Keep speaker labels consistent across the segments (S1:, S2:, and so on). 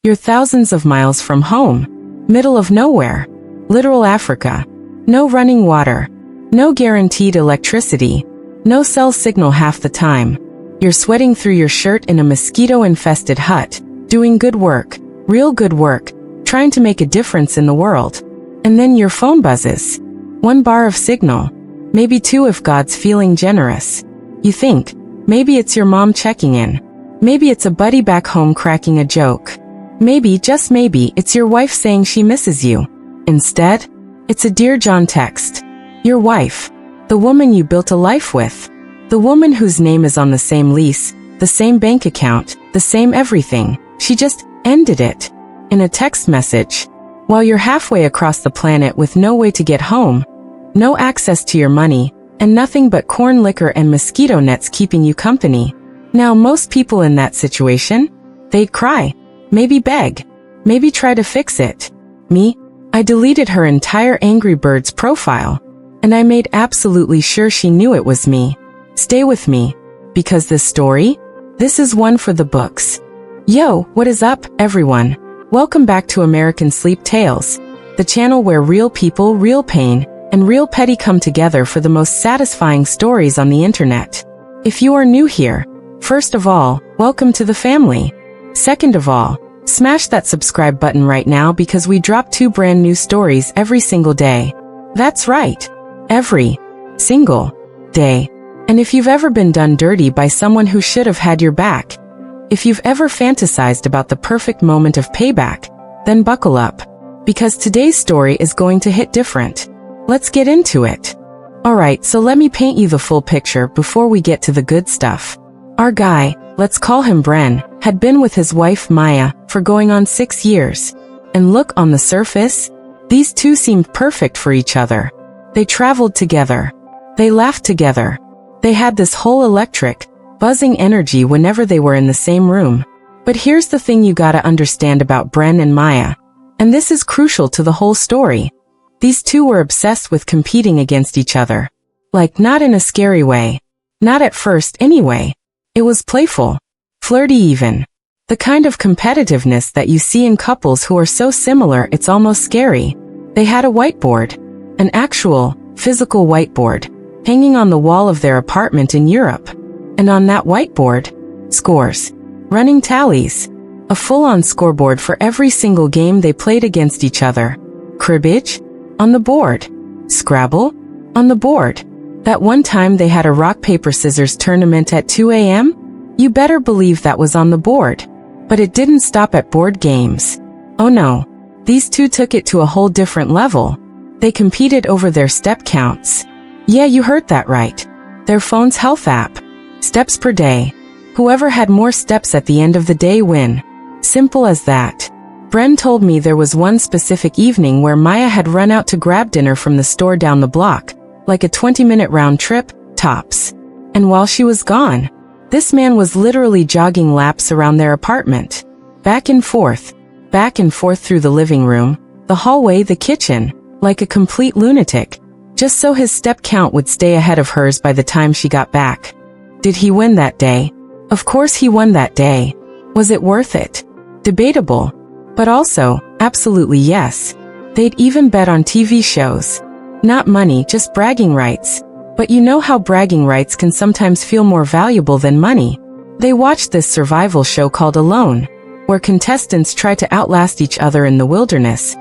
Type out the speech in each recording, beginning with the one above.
S1: You're thousands of miles from home, middle of nowhere, literal Africa. No running water, no guaranteed electricity, no cell signal half the time. You're sweating through your shirt in a mosquito-infested hut, doing good work, real good work, trying to make a difference in the world. And then your phone buzzes. 1 bar of signal, maybe 2 if God's feeling generous. You think, maybe it's your mom checking in. Maybe it's a buddy back home cracking a joke. Maybe, just maybe, it's your wife saying she misses you. Instead, it's a Dear John text. Your wife. The woman you built a life with. The woman whose name is on the same lease, the same bank account, the same everything. She just ended it. In a text message. While you're halfway across the planet with no way to get home, no access to your money, and nothing but corn liquor and mosquito nets keeping you company. Now most people in that situation, they'd cry. Maybe beg. Maybe try to fix it. Me? I deleted her entire Angry Birds profile. And I made absolutely sure she knew it was me. Stay with me. Because this story? This is one for the books. Yo, what is up, everyone? Welcome back to American Sleep Tales, the channel where real people, real pain, and real petty come together for the most satisfying stories on the internet. If you are new here, first of all, welcome to the family. Second of all, smash that subscribe button right now because we drop 2 brand new stories every single day. That's right. Every single day. And if you've ever been done dirty by someone who should have had your back, if you've ever fantasized about the perfect moment of payback, then buckle up. Because today's story is going to hit different. Let's get into it. Alright, so let me paint you the full picture before we get to the good stuff. Our guy, let's call him Bren, had been with his wife Maya for going on 6 years. And look, on the surface, these two seemed perfect for each other. They traveled together. They laughed together. They had this whole electric, buzzing energy whenever they were in the same room. But here's the thing you gotta understand about Bren and Maya. And this is crucial to the whole story. These two were obsessed with competing against each other. Like, not in a scary way. Not at first, anyway. It was playful. Flirty even. The kind of competitiveness that you see in couples who are so similar it's almost scary. They had a whiteboard. An actual, physical whiteboard. Hanging on the wall of their apartment in Europe. And on that whiteboard, scores. Running tallies. A full-on scoreboard for every single game they played against each other. Cribbage? On the board. Scrabble? On the board. That one time they had a rock-paper-scissors tournament at 2 a.m.? You better believe that was on the board. But it didn't stop at board games. Oh no. These two took it to a whole different level. They competed over their step counts. Yeah, you heard that right. Their phone's health app. Steps per day. Whoever had more steps at the end of the day win. Simple as that. Bren told me there was one specific evening where Maya had run out to grab dinner from the store down the block, like a 20-minute round trip, tops. And while she was gone, this man was literally jogging laps around their apartment. Back and forth through the living room, the hallway, the kitchen, like a complete lunatic, just so his step count would stay ahead of hers by the time she got back. Did he win that day? Of course he won that day. Was it worth it? Debatable. But also, absolutely yes. They'd even bet on TV shows. Not money, just bragging rights. But you know how bragging rights can sometimes feel more valuable than money. They watched this survival show called Alone, where contestants try to outlast each other in the wilderness.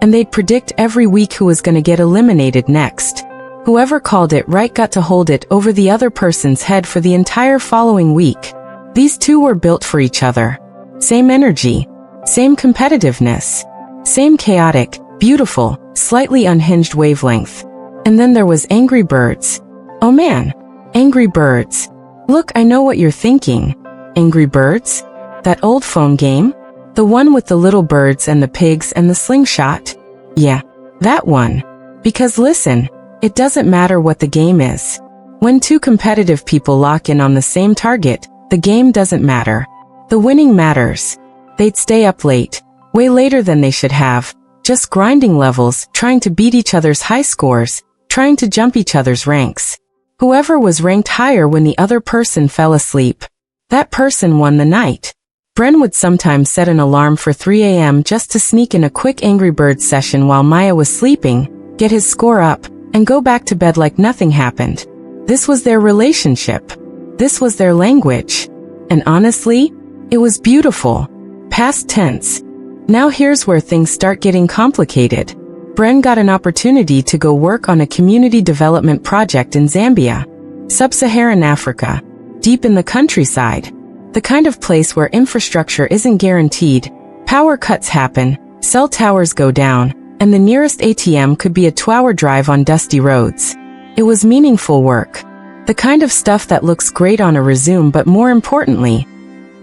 S1: And they'd predict every week who was gonna get eliminated next. Whoever called it right got to hold it over the other person's head for the entire following week. These two were built for each other. Same energy. Same competitiveness. Same chaotic, beautiful, slightly unhinged wavelength. And then there was Angry Birds. Oh man. Angry Birds. Look, I know what you're thinking. Angry Birds? That old phone game? The one with the little birds and the pigs and the slingshot? Yeah, that one. Because listen, it doesn't matter what the game is. When two competitive people lock in on the same target, the game doesn't matter. The winning matters. They'd stay up late, way later than they should have, just grinding levels, trying to beat each other's high scores, trying to jump each other's ranks. Whoever was ranked higher when the other person fell asleep, that person won the night. Bren would sometimes set an alarm for 3 a.m. just to sneak in a quick Angry Birds session while Maya was sleeping, get his score up, and go back to bed like nothing happened. This was their relationship. This was their language. And honestly, it was beautiful. Past tense. Now here's where things start getting complicated. Bren got an opportunity to go work on a community development project in Zambia, sub-Saharan Africa, deep in the countryside. The kind of place where infrastructure isn't guaranteed, power cuts happen, cell towers go down, and the nearest ATM could be a 2-hour drive on dusty roads. It was meaningful work. The kind of stuff that looks great on a resume, but more importantly,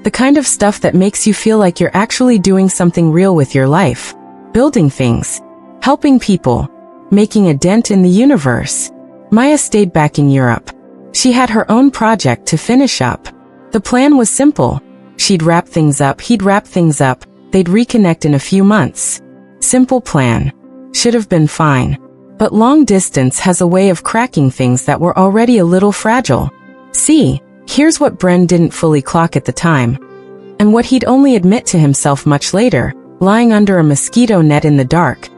S1: the kind of stuff that makes you feel like you're actually doing something real with your life. Building things. Helping people. Making a dent in the universe. Maya stayed back in Europe. She had her own project to finish up. The plan was simple. She'd wrap things up, he'd wrap things up, they'd reconnect in a few months. Simple plan. Should have been fine. But long distance has a way of cracking things that were already a little fragile. See, here's what Bren didn't fully clock at the time. And what he'd only admit to himself much later, lying under a mosquito net in the dark.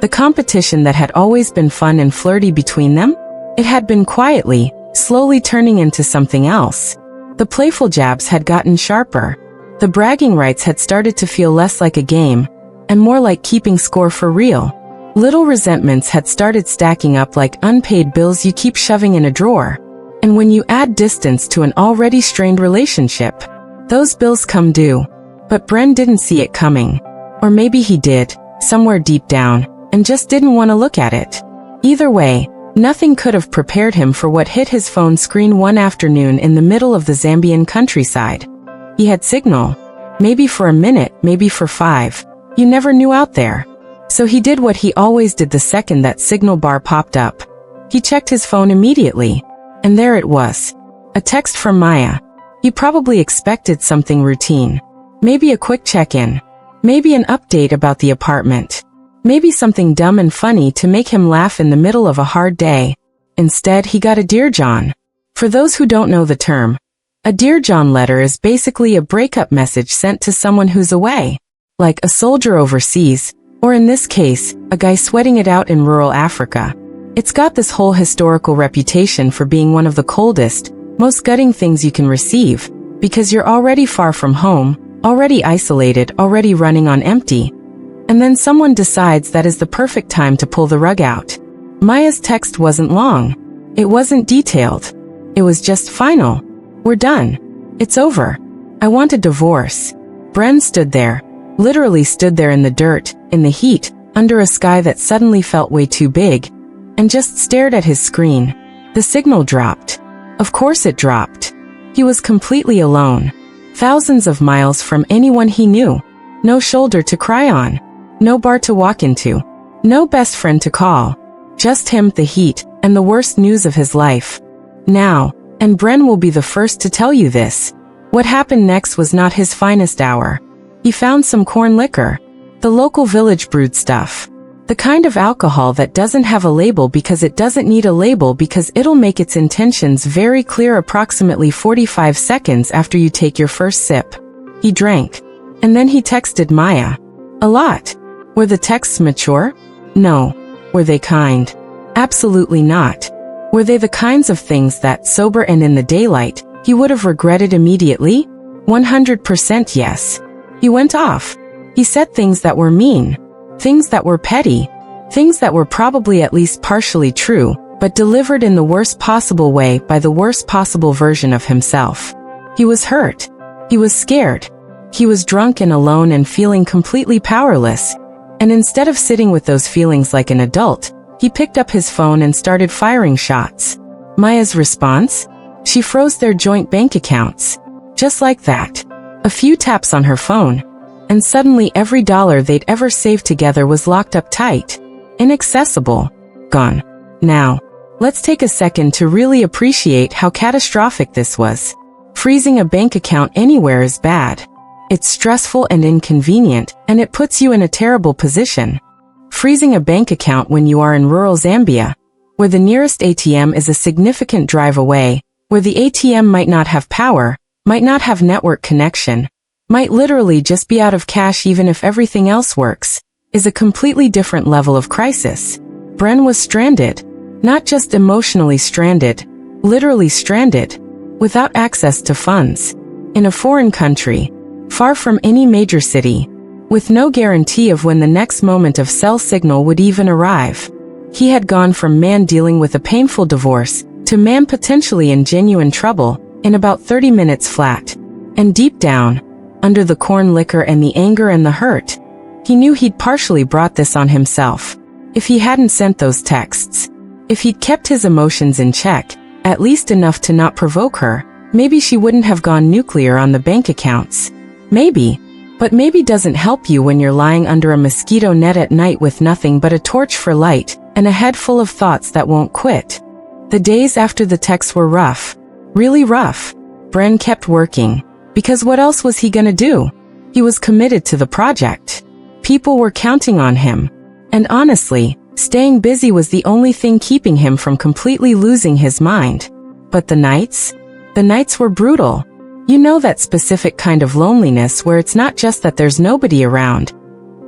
S1: The competition that had always been fun and flirty between them? It had been quietly, slowly turning into something else. The playful jabs had gotten sharper. The bragging rights had started to feel less like a game, and more like keeping score for real. Little resentments had started stacking up like unpaid bills you keep shoving in a drawer. And when you add distance to an already strained relationship, those bills come due. But Bren didn't see it coming. Or maybe he did, somewhere deep down, and just didn't want to look at it. Either way, nothing could have prepared him for what hit his phone screen one afternoon in the middle of the Zambian countryside. He had signal. Maybe for a minute, maybe for 5. You never knew out there. So he did what he always did the second that signal bar popped up. He checked his phone immediately. And there it was. A text from Maya. He probably expected something routine. Maybe a quick check-in. Maybe an update about the apartment. Maybe something dumb and funny to make him laugh in the middle of a hard day. Instead, he got a Dear John. For those who don't know the term, a Dear John letter is basically a breakup message sent to someone who's away. Like a soldier overseas, or in this case, a guy sweating it out in rural Africa. It's got this whole historical reputation for being one of the coldest, most gutting things you can receive, because you're already far from home, already isolated, already running on empty. And then someone decides that is the perfect time to pull the rug out. Maya's text wasn't long. It wasn't detailed. It was just final. We're done. It's over. I want a divorce. Bren stood there, literally stood there in the dirt, in the heat, under a sky that suddenly felt way too big, and just stared at his screen. The signal dropped. Of course it dropped. He was completely alone. Thousands of miles from anyone he knew. No shoulder to cry on. No bar to walk into. No best friend to call. Just him, the heat, and the worst news of his life. Now, and Bren will be the first to tell you this, what happened next was not his finest hour. He found some corn liquor. The local village brewed stuff. The kind of alcohol that doesn't have a label because it doesn't need a label because it'll make its intentions very clear approximately 45 seconds after you take your first sip. He drank. And then he texted Maya. A lot. Were the texts mature? No. Were they kind? Absolutely not. Were they the kinds of things that, sober and in the daylight, he would have regretted immediately? 100% yes. He went off. He said things that were mean. Things that were petty. Things that were probably at least partially true, but delivered in the worst possible way by the worst possible version of himself. He was hurt. He was scared. He was drunk and alone and feeling completely powerless. And instead of sitting with those feelings like an adult, he picked up his phone and started firing shots. Maya's response? She froze their joint bank accounts. Just like that. A few taps on her phone. And suddenly every dollar they'd ever saved together was locked up tight. Inaccessible. Gone. Now, let's take a second to really appreciate how catastrophic this was. Freezing a bank account anywhere is bad. It's stressful and inconvenient, and it puts you in a terrible position. Freezing a bank account when you are in rural Zambia, where the nearest ATM is a significant drive away, where the ATM might not have power, might not have network connection, might literally just be out of cash even if everything else works, is a completely different level of crisis. Bren was stranded. Not just emotionally stranded, literally stranded, without access to funds, in a foreign country, far from any major city, with no guarantee of when the next moment of cell signal would even arrive. He had gone from man dealing with a painful divorce to man potentially in genuine trouble in about 30 minutes flat. And deep down, under the corn liquor and the anger and the hurt, he knew he'd partially brought this on himself. If he hadn't sent those texts, if he'd kept his emotions in check, at least enough to not provoke her, maybe she wouldn't have gone nuclear on the bank accounts. Maybe. But maybe doesn't help you when you're lying under a mosquito net at night with nothing but a torch for light and a head full of thoughts that won't quit. The days after the texts were rough. Really rough. Bren kept working. Because what else was he gonna do? He was committed to the project. People were counting on him. And honestly, staying busy was the only thing keeping him from completely losing his mind. But the nights? The nights were brutal. You know that specific kind of loneliness where it's not just that there's nobody around.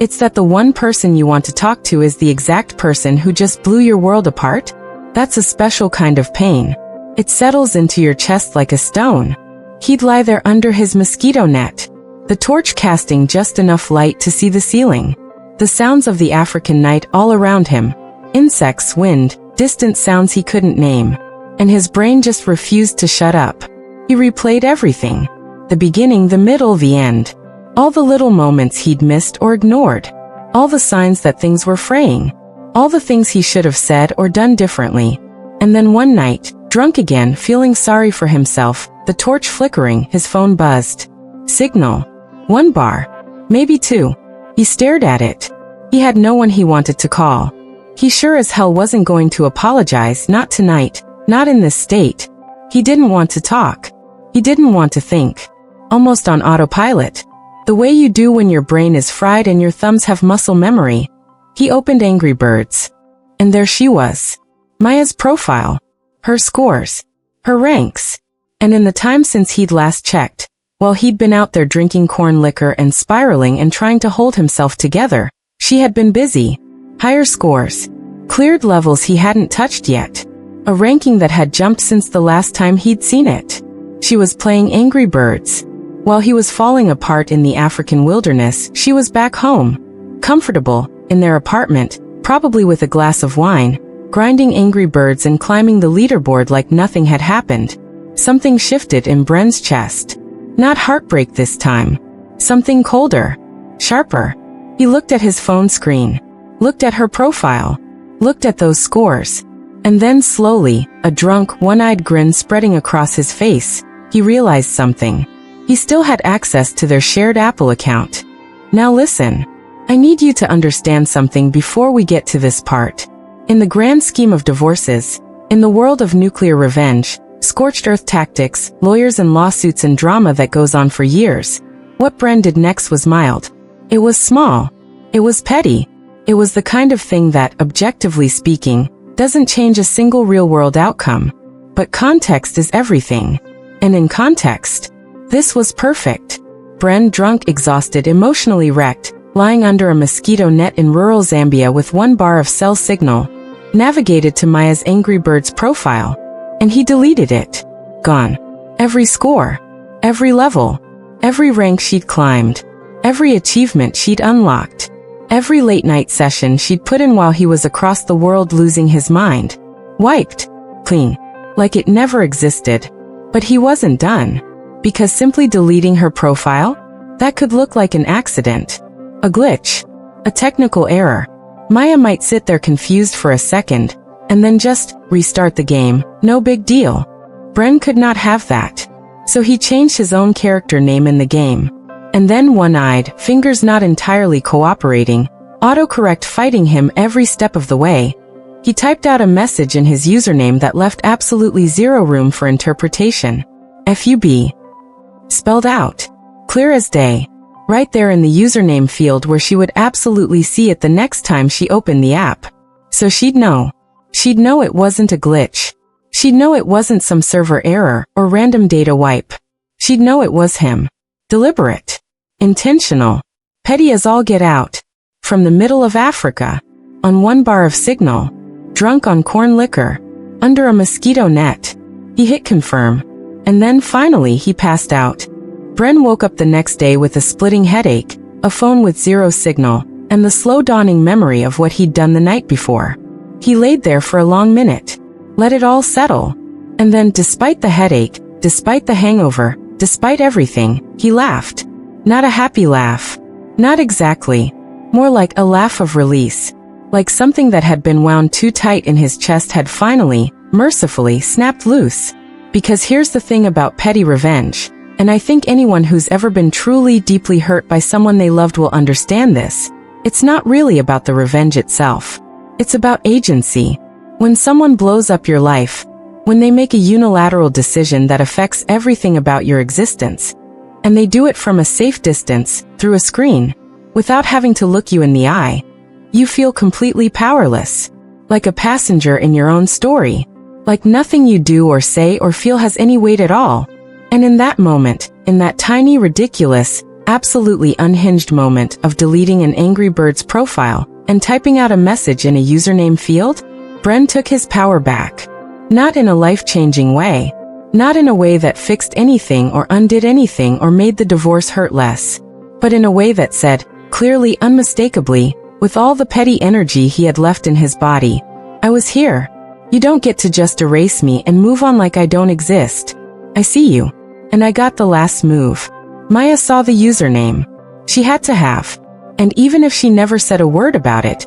S1: It's that the one person you want to talk to is the exact person who just blew your world apart? That's a special kind of pain. It settles into your chest like a stone. He'd lie there under his mosquito net, the torch casting just enough light to see the ceiling. The sounds of the African night all around him. Insects, wind, distant sounds he couldn't name. And his brain just refused to shut up. He replayed everything. The beginning, the middle, the end. All the little moments he'd missed or ignored. All the signs that things were fraying. All the things he should have said or done differently. And then one night, drunk again, feeling sorry for himself, the torch flickering, his phone buzzed. Signal. 1 bar. Maybe 2. He stared at it. He had no one he wanted to call. He sure as hell wasn't going to apologize, not tonight, not in this state. He didn't want to talk. He didn't want to think. Almost on autopilot. The way you do when your brain is fried and your thumbs have muscle memory. He opened Angry Birds. And there she was. Maya's profile. Her scores. Her ranks. And in the time since he'd last checked, while he'd been out there drinking corn liquor and spiraling and trying to hold himself together, she had been busy. Higher scores. Cleared levels he hadn't touched yet. A ranking that had jumped since the last time he'd seen it. She was playing Angry Birds. While he was falling apart in the African wilderness, she was back home. Comfortable, in their apartment, probably with a glass of wine, grinding Angry Birds and climbing the leaderboard like nothing had happened. Something shifted in Bren's chest. Not heartbreak this time. Something colder. Sharper. He looked at his phone screen. Looked at her profile. Looked at those scores. And then slowly, a drunk, one-eyed grin spreading across his face, he realized something. He still had access to their shared Apple account. Now listen. I need you to understand something before we get to this part. In the grand scheme of divorces, in the world of nuclear revenge, scorched earth tactics, lawyers and lawsuits and drama that goes on for years, what Bren did next was mild. It was small. It was petty. It was the kind of thing that, objectively speaking, doesn't change a single real-world outcome. But context is everything. And in context, this was perfect. Bren, drunk, exhausted, emotionally wrecked, lying under a mosquito net in rural Zambia with 1 bar of cell signal, navigated to Maya's Angry Birds profile. And he deleted it. Gone. Every score. Every level. Every rank she'd climbed. Every achievement she'd unlocked. Every late-night session she'd put in while he was across the world losing his mind. Wiped. Clean. Like it never existed. But he wasn't done. Because simply deleting her profile? That could look like an accident. A glitch. A technical error. Maya might sit there confused for a second, and then just restart the game, no big deal. Bren could not have that. So he changed his own character name in the game. And then one-eyed, fingers not entirely cooperating, autocorrect fighting him every step of the way, he typed out a message in his username that left absolutely zero room for interpretation. FUB. Spelled out. Clear as day. Right there in the username field where she would absolutely see it the next time she opened the app. So she'd know. She'd know it wasn't a glitch. She'd know it wasn't some server error or random data wipe. She'd know it was him. Deliberate. intentional, petty as all get out. From the middle of Africa, on 1 bar of signal, drunk on corn liquor, under a mosquito net. He hit confirm. And then finally he passed out. Bren woke up the next day with a splitting headache, a phone with 0 signal, and the slow dawning memory of what he'd done the night before. He laid there for a long minute, let it all settle. And then, despite the headache, despite the hangover, despite everything, he laughed. Not a happy laugh. Not exactly. More like a laugh of release. Like something that had been wound too tight in his chest had finally, mercifully, snapped loose. Because here's the thing about petty revenge, and I think anyone who's ever been truly deeply hurt by someone they loved will understand this. It's not really about the revenge itself. It's about agency. When someone blows up your life, when they make a unilateral decision that affects everything about your existence, and they do it from a safe distance, through a screen, without having to look you in the eye, you feel completely powerless. Like a passenger in your own story. Like nothing you do or say or feel has any weight at all. And in that moment, in that tiny, ridiculous, absolutely unhinged moment of deleting an Angry Birds profile and typing out a message in a username field, Bren took his power back. Not in a life-changing way. Not in a way that fixed anything or undid anything or made the divorce hurt less. But in a way that said, clearly, unmistakably, with all the petty energy he had left in his body, I was here. You don't get to just erase me and move on like I don't exist. I see you. And I got the last move. Maya saw the username. She had to have. And even if she never said a word about it,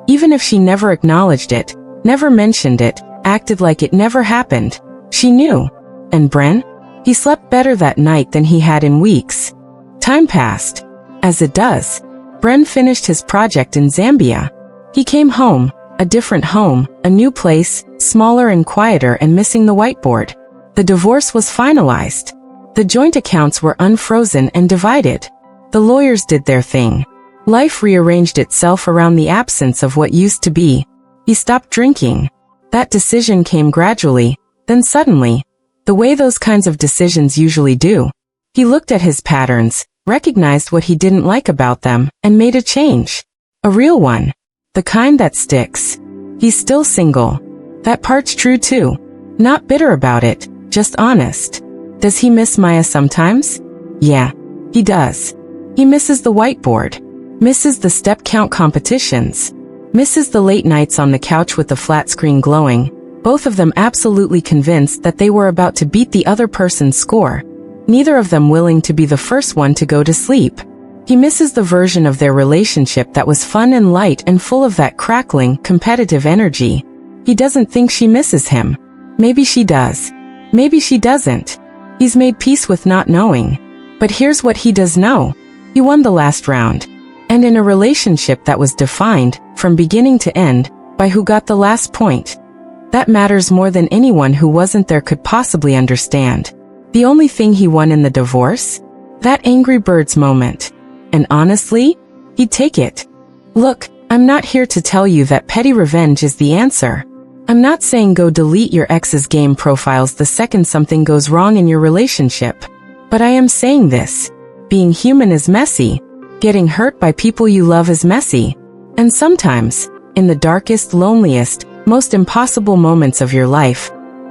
S1: even if she never acknowledged it, never mentioned it, acted like it never happened, she knew. And Bren? He slept better that night than he had in weeks. Time passed. As it does. Bren finished his project in Zambia. He came home, a different home, a new place, smaller and quieter and missing the whiteboard. The divorce was finalized. The joint accounts were unfrozen and divided. The lawyers did their thing. Life rearranged itself around the absence of what used to be. He stopped drinking. That decision came gradually, then suddenly, the way those kinds of decisions usually do. He looked at his patterns, recognized what he didn't like about them, and made a change. A real one. The kind that sticks. He's still single. That part's true too. Not bitter about it, just honest. Does he miss Maya sometimes? Yeah, he does. He misses the whiteboard. Misses the step count competitions. Misses the late nights on the couch with the flat screen glowing, both of them absolutely convinced that they were about to beat the other person's score. Neither of them willing to be the first one to go to sleep. He misses the version of their relationship that was fun and light and full of that crackling, competitive energy. He doesn't think she misses him. Maybe she does. Maybe she doesn't. He's made peace with not knowing. But here's what he does know. He won the last round. And in a relationship that was defined, from beginning to end, by who got the last point. That matters more than anyone who wasn't there could possibly understand. The only thing he won in the divorce? That Angry Birds moment. And honestly, he'd take it. Look, I'm not here to tell you that petty revenge is the answer. I'm not saying go delete your ex's game profiles the second something goes wrong in your relationship. But I am saying this. Being human is messy. Getting hurt by people you love is messy. And sometimes, in the darkest, loneliest, most impossible moments of your life,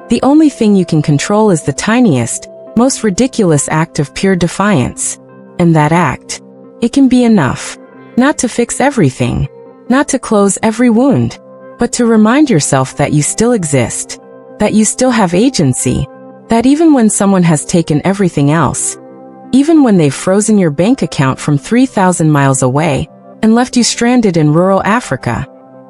S1: the only thing you can control is the tiniest, most ridiculous act of pure defiance. And that act, it can be enough. Not to fix everything. Not to close every wound. But to remind yourself that you still exist. That you still have agency. That even when someone has taken everything else, even when they've frozen your bank account from 3,000 miles away and left you stranded in rural Africa,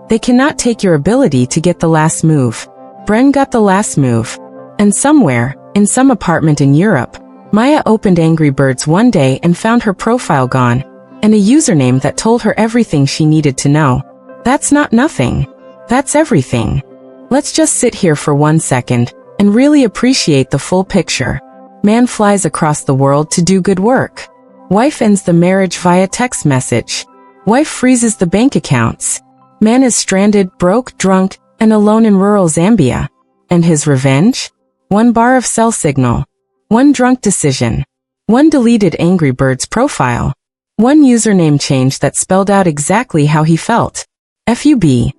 S1: they cannot take your ability to get the last move. Bren got the last move. And somewhere, in some apartment in Europe, Maya opened Angry Birds one day and found her profile gone, and a username that told her everything she needed to know. That's not nothing. That's everything. Let's just sit here for 1 second and really appreciate the full picture. Man flies across the world to do good work. Wife ends the marriage via text message. Wife freezes the bank accounts. Man is stranded, broke, drunk, and alone in rural Zambia. And his revenge? 1 bar of cell signal. 1 drunk decision. 1 deleted Angry Birds profile. One username change that spelled out exactly how he felt. FUB.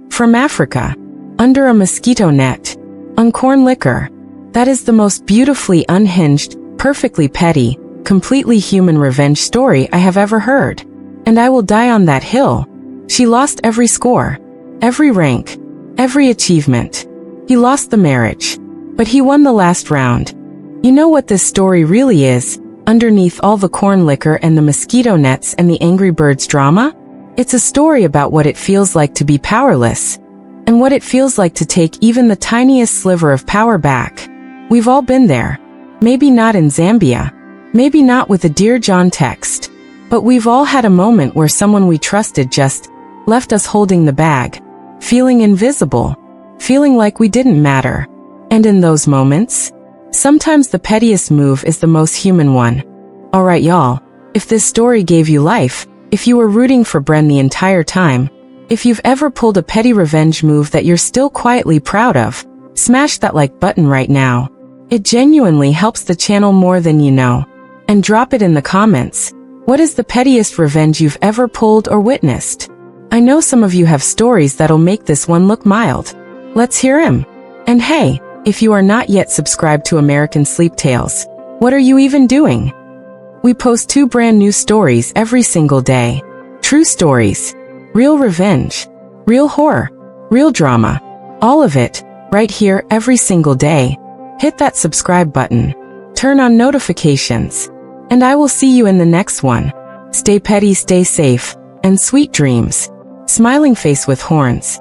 S1: From Africa. Under a mosquito net. On corn liquor. That is the most beautifully unhinged, perfectly petty, completely human revenge story I have ever heard. And I will die on that hill. She lost every score. Every rank. Every achievement. He lost the marriage. But he won the last round. You know what this story really is, underneath all the corn liquor and the mosquito nets and the Angry Birds drama? It's a story about what it feels like to be powerless. And what it feels like to take even the tiniest sliver of power back. We've all been there. Maybe not in Zambia. Maybe not with a Dear John text. But we've all had a moment where someone we trusted just left us holding the bag. Feeling invisible. Feeling like we didn't matter. And in those moments, sometimes the pettiest move is the most human one. Alright y'all, if this story gave you life, if you were rooting for Bren the entire time, if you've ever pulled a petty revenge move that you're still quietly proud of, smash that like button right now. It genuinely helps the channel more than you know. And drop it in the comments. What is the pettiest revenge you've ever pulled or witnessed? I know some of you have stories that'll make this one look mild. Let's hear 'em. And hey, if you are not yet subscribed to American Sleep Tales, what are you even doing? We post 2 brand new stories every single day. True stories. Real revenge. Real horror. Real drama. All of it, right here every single day. Hit that subscribe button. Turn on notifications. And I will see you in the next one. Stay petty, stay safe, and sweet dreams. Smiling face with horns.